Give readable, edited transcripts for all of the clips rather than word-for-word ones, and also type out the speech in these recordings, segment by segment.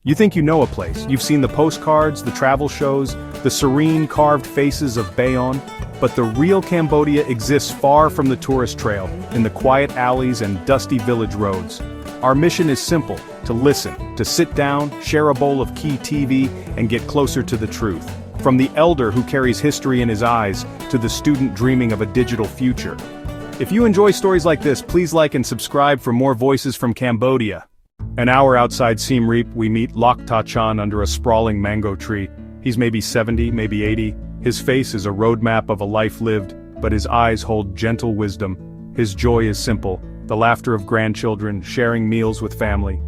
You think you know a place, you've seen the postcards, the travel shows, the serene carved faces of Bayon, but the real Cambodia exists far from the tourist trail, in the quiet alleys and dusty village roads. Our mission is simple, to listen, to sit down, share a bowl of key TV, and get closer to the truth. From the elder who carries history in his eyes, to the student dreaming of a digital future. If you enjoy stories like this, please like and subscribe for more voices from Cambodia. An hour outside Siem Reap, we meet Lok Ta Chan under a sprawling mango tree. He's maybe 70, maybe 80. His face is a roadmap of a life lived, but his eyes hold gentle wisdom. His joy is simple, the laughter of grandchildren, sharing meals with family.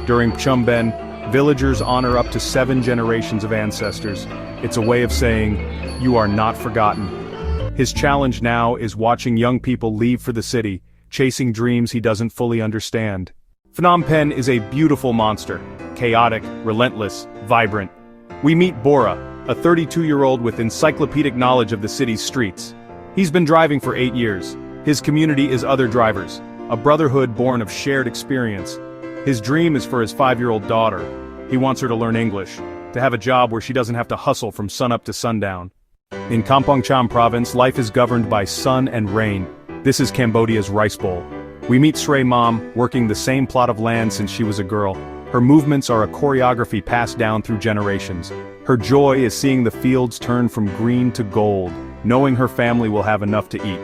During Chumben, villagers honor up to 7 generations of ancestors. It's a way of saying, you are not forgotten. His challenge now is watching young people leave for the city, chasing dreams he doesn't fully understand. Phnom Penh is a beautiful monster, chaotic, relentless, vibrant. We meet Bora, a 32-year-old with encyclopedic knowledge of the city's streets. He's been driving for 8 years. His community is other drivers, a brotherhood born of shared experience. His dream is for his 5-year-old daughter. He wants her to learn English, to have a job where she doesn't have to hustle from sunup to sundown. In Kampong Cham province, life is governed by sun and rain. This is Cambodia's rice bowl. We meet Srey Mom, working the same plot of land since she was a girl. Her movements are a choreography passed down through generations. Her joy is seeing the fields turn from green to gold, knowing her family will have enough to eat.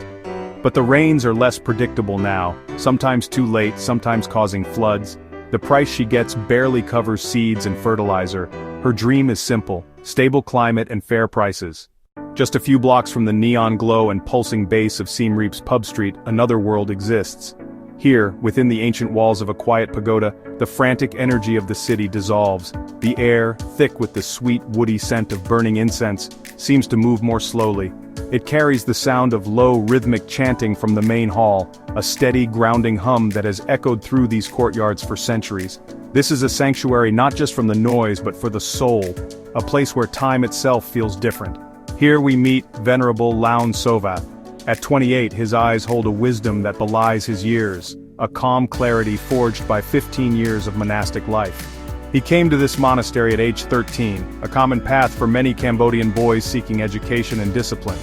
But the rains are less predictable now, sometimes too late, sometimes causing floods. The price she gets barely covers seeds and fertilizer. Her dream is simple, stable climate and fair prices. Just a few blocks from the neon glow and pulsing base of Siem Reap's pub street, another world exists. Here, within the ancient walls of a quiet pagoda, the frantic energy of the city dissolves. The air, thick with the sweet woody scent of burning incense, seems to move more slowly. It carries the sound of low rhythmic chanting from the main hall, a steady grounding hum that has echoed through these courtyards for centuries. This is a sanctuary not just from the noise but for the soul, a place where time itself feels different. Here we meet Venerable Laun Sovath. At 28, his eyes hold a wisdom that belies his years, a calm clarity forged by 15 years of monastic life. He came to this monastery at age 13, a common path for many Cambodian boys seeking education and discipline.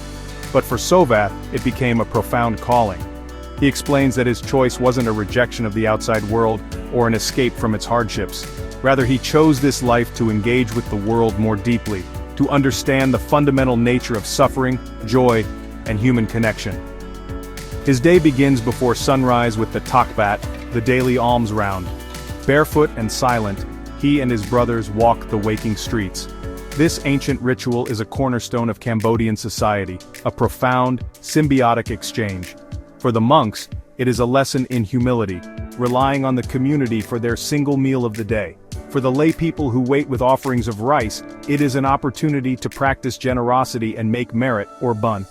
But for Sovath, it became a profound calling. He explains that his choice wasn't a rejection of the outside world or an escape from its hardships. Rather, he chose this life to engage with the world more deeply, to understand the fundamental nature of suffering, joy, and human connection. His day begins before sunrise with the takbat, the daily alms round. Barefoot and silent, he and his brothers walk the waking streets. This ancient ritual is a cornerstone of Cambodian society, a profound, symbiotic exchange. For the monks, it is a lesson in humility, relying on the community for their single meal of the day. For the lay people who wait with offerings of rice, it is an opportunity to practice generosity and make merit, or bun.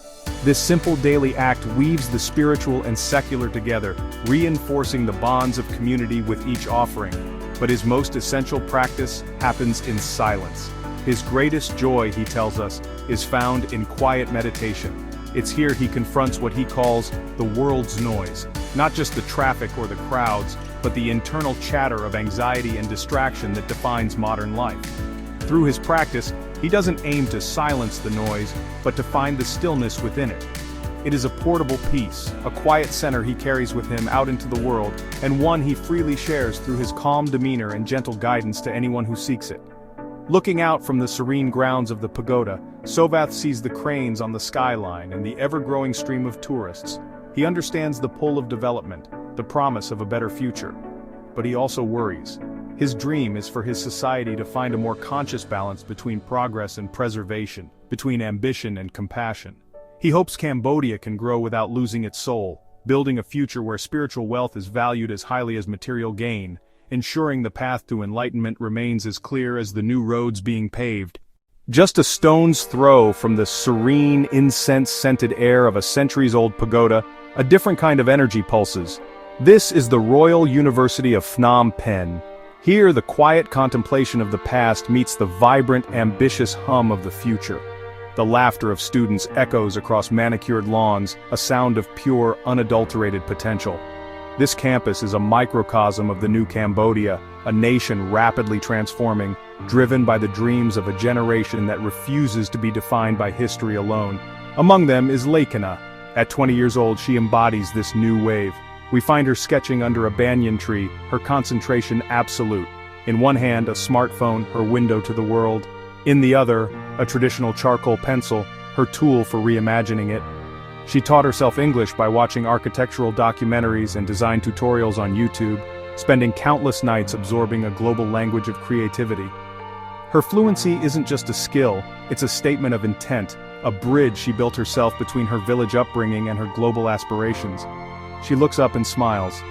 This simple daily act weaves the spiritual and secular together, reinforcing the bonds of community with each offering. But his most essential practice happens in silence. His greatest joy, he tells us, is found in quiet meditation. It's here he confronts what he calls the world's noise, not just the traffic or the crowds, but the internal chatter of anxiety and distraction that defines modern life. Through his practice, he doesn't aim to silence the noise, but to find the stillness within it. It is a portable peace, a quiet center he carries with him out into the world, and one he freely shares through his calm demeanor and gentle guidance to anyone who seeks it. Looking out from the serene grounds of the pagoda, Sovath sees the cranes on the skyline and the ever-growing stream of tourists. He understands the pull of development, the promise of a better future. But he also worries. His dream is for his society to find a more conscious balance between progress and preservation, between ambition and compassion. He hopes Cambodia can grow without losing its soul, building a future where spiritual wealth is valued as highly as material gain, ensuring the path to enlightenment remains as clear as the new roads being paved. Just a stone's throw from the serene, incense-scented air of a centuries-old pagoda, a different kind of energy pulses. This is the Royal University of Phnom Penh. Here, the quiet contemplation of the past meets the vibrant, ambitious hum of the future. The laughter of students echoes across manicured lawns, a sound of pure, unadulterated potential. This campus is a microcosm of the new Cambodia, a nation rapidly transforming, driven by the dreams of a generation that refuses to be defined by history alone. Among them is Lekena. At 20 years old, she embodies this new wave. We find her sketching under a banyan tree, her concentration absolute. In one hand, a smartphone, her window to the world. In the other, a traditional charcoal pencil, her tool for reimagining it. She taught herself English by watching architectural documentaries and design tutorials on YouTube, spending countless nights absorbing a global language of creativity. Her fluency isn't just a skill, it's a statement of intent, a bridge she built herself between her village upbringing and her global aspirations. She looks up and smiles.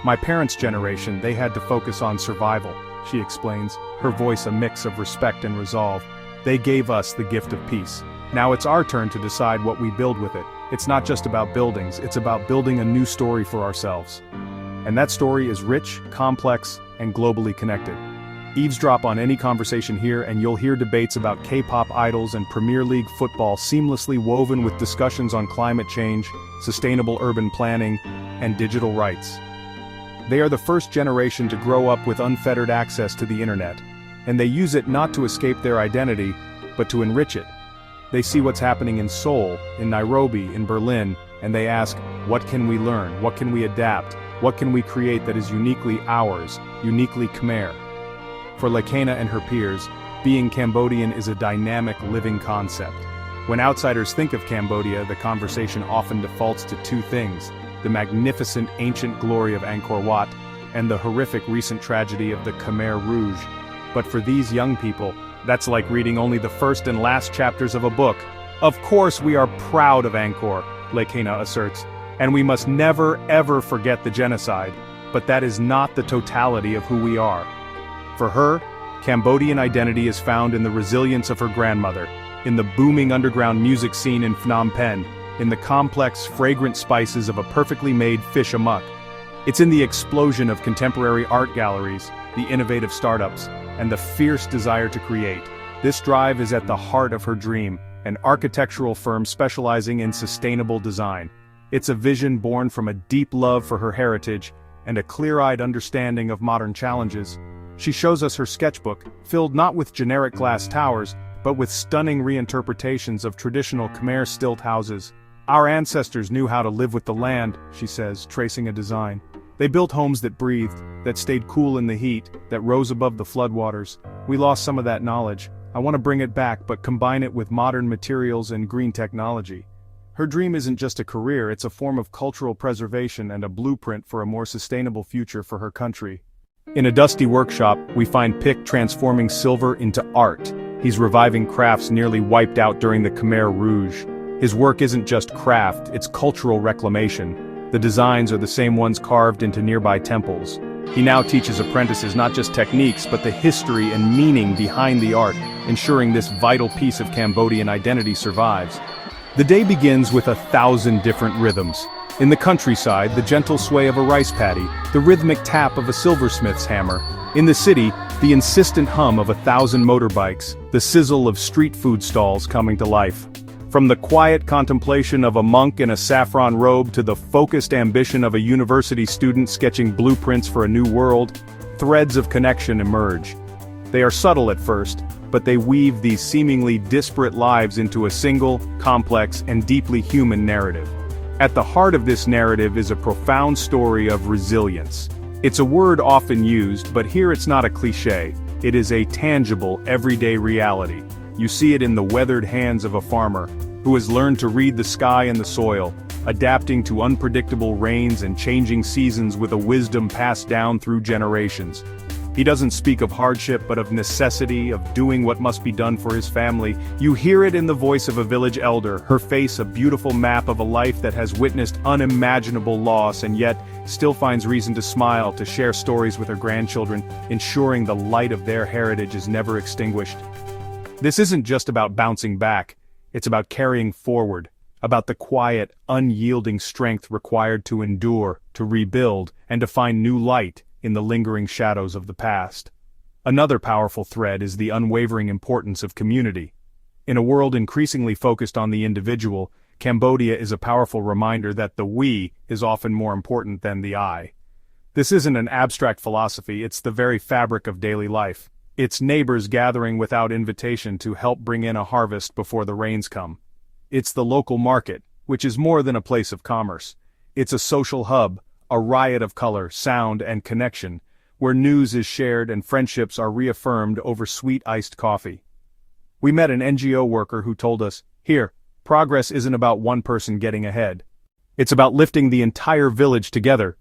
My parents' generation, they had to focus on survival, she explains, her voice a mix of respect and resolve. They gave us the gift of peace. Now it's our turn to decide what we build with it. It's not just about buildings, it's about building a new story for ourselves. And that story is rich, complex, and globally connected. Eavesdrop on any conversation here and you'll hear debates about K-pop idols and Premier League football seamlessly woven with discussions on climate change, sustainable urban planning, and digital rights. They are the first generation to grow up with unfettered access to the internet, and they use it not to escape their identity, but to enrich it. They see what's happening in Seoul, in Nairobi, in Berlin, and they ask, what can we learn, what can we adapt, what can we create that is uniquely ours, uniquely Khmer? For Lekena and her peers, being Cambodian is a dynamic, living concept. When outsiders think of Cambodia, the conversation often defaults to two things: the magnificent ancient glory of Angkor Wat, and the horrific recent tragedy of the Khmer Rouge. But for these young people, that's like reading only the first and last chapters of a book. Of course we are proud of Angkor, Lekena asserts, and we must never ever forget the genocide, but that is not the totality of who we are. For her, Cambodian identity is found in the resilience of her grandmother, in the booming underground music scene in Phnom Penh, in the complex, fragrant spices of a perfectly made fish amok. It's in the explosion of contemporary art galleries, the innovative startups, and the fierce desire to create. This drive is at the heart of her dream, an architectural firm specializing in sustainable design. It's a vision born from a deep love for her heritage and a clear-eyed understanding of modern challenges. She shows us her sketchbook, filled not with generic glass towers, but with stunning reinterpretations of traditional Khmer stilt houses. Our ancestors knew how to live with the land, she says, tracing a design. They built homes that breathed, that stayed cool in the heat, that rose above the floodwaters. We lost some of that knowledge. I want to bring it back, but combine it with modern materials and green technology. Her dream isn't just a career, it's a form of cultural preservation and a blueprint for a more sustainable future for her country. In a dusty workshop, we find Pick transforming silver into art. He's reviving crafts nearly wiped out during the Khmer Rouge. His work isn't just craft, it's cultural reclamation. The designs are the same ones carved into nearby temples. He now teaches apprentices not just techniques but the history and meaning behind the art, ensuring this vital piece of Cambodian identity survives. The day begins with 1,000 different rhythms. In the countryside, the gentle sway of a rice paddy, the rhythmic tap of a silversmith's hammer. In the city, the insistent hum of 1,000 motorbikes, the sizzle of street food stalls coming to life. From the quiet contemplation of a monk in a saffron robe to the focused ambition of a university student sketching blueprints for a new world, threads of connection emerge. They are subtle at first, but they weave these seemingly disparate lives into a single, complex, and deeply human narrative. At the heart of this narrative is a profound story of resilience. It's a word often used, but here it's not a cliché. It is a tangible, everyday reality. You see it in the weathered hands of a farmer, who has learned to read the sky and the soil, adapting to unpredictable rains and changing seasons with a wisdom passed down through generations. He doesn't speak of hardship but of necessity, of doing what must be done for his family. You hear it in the voice of a village elder, her face a beautiful map of a life that has witnessed unimaginable loss and yet still finds reason to smile, to share stories with her grandchildren, ensuring the light of their heritage is never extinguished. This isn't just about bouncing back, it's about carrying forward, about the quiet, unyielding strength required to endure, to rebuild, and to find new light in the lingering shadows of the past. Another powerful thread is the unwavering importance of community. In a world increasingly focused on the individual, Cambodia is a powerful reminder that the we is often more important than the I. This isn't an abstract philosophy, it's the very fabric of daily life. It's neighbors gathering without invitation to help bring in a harvest before the rains come. It's the local market, which is more than a place of commerce. It's a social hub, a riot of color, sound, and connection, where news is shared and friendships are reaffirmed over sweet iced coffee. We met an NGO worker who told us, "Here, progress isn't about one person getting ahead. It's about lifting the entire village together."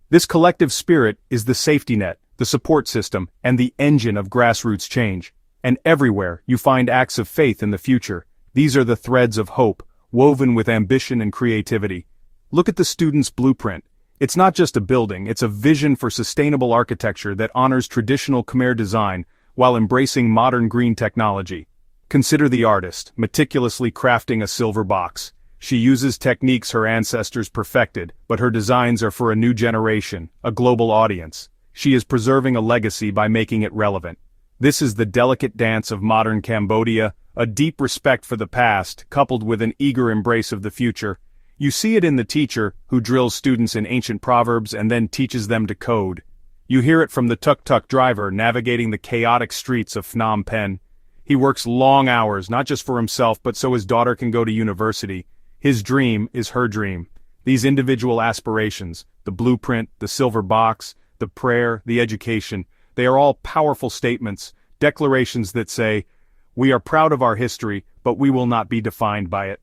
This collective spirit is the safety net, the support system, and the engine of grassroots change. And everywhere you find acts of faith in the future. These are the threads of hope, woven with ambition and creativity. Look at the students' blueprint. It's not just a building, it's a vision for sustainable architecture that honors traditional Khmer design while embracing modern green technology. Consider the artist, meticulously crafting a silver box. She uses techniques her ancestors perfected, but her designs are for a new generation, a global audience. She is preserving a legacy by making it relevant. This is the delicate dance of modern Cambodia, a deep respect for the past, coupled with an eager embrace of the future. You see it in the teacher, who drills students in ancient proverbs and then teaches them to code. You hear it from the tuk-tuk driver navigating the chaotic streets of Phnom Penh. He works long hours, not just for himself, but so his daughter can go to university. His dream is her dream. These individual aspirations, the blueprint, the silver box, the prayer, the education, they are all powerful statements, declarations that say, "We are proud of our history, but we will not be defined by it."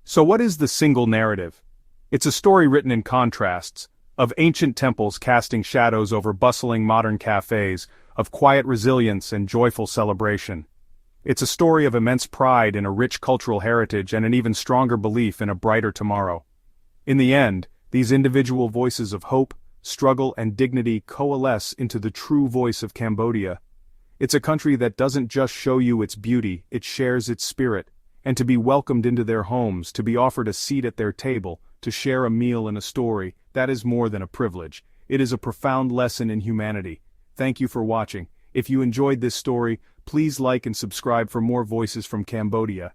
So what is the single narrative? It's a story written in contrasts, of ancient temples casting shadows over bustling modern cafes, of quiet resilience and joyful celebration. It's a story of immense pride in a rich cultural heritage and an even stronger belief in a brighter tomorrow. In the end, these individual voices of hope, struggle, and dignity coalesce into the true voice of Cambodia. It's a country that doesn't just show you its beauty, it shares its spirit. And to be welcomed into their homes, to be offered a seat at their table, to share a meal and a story, that is more than a privilege. It is a profound lesson in humanity. Thank you for watching. If you enjoyed this story, please like and subscribe for more voices from Cambodia.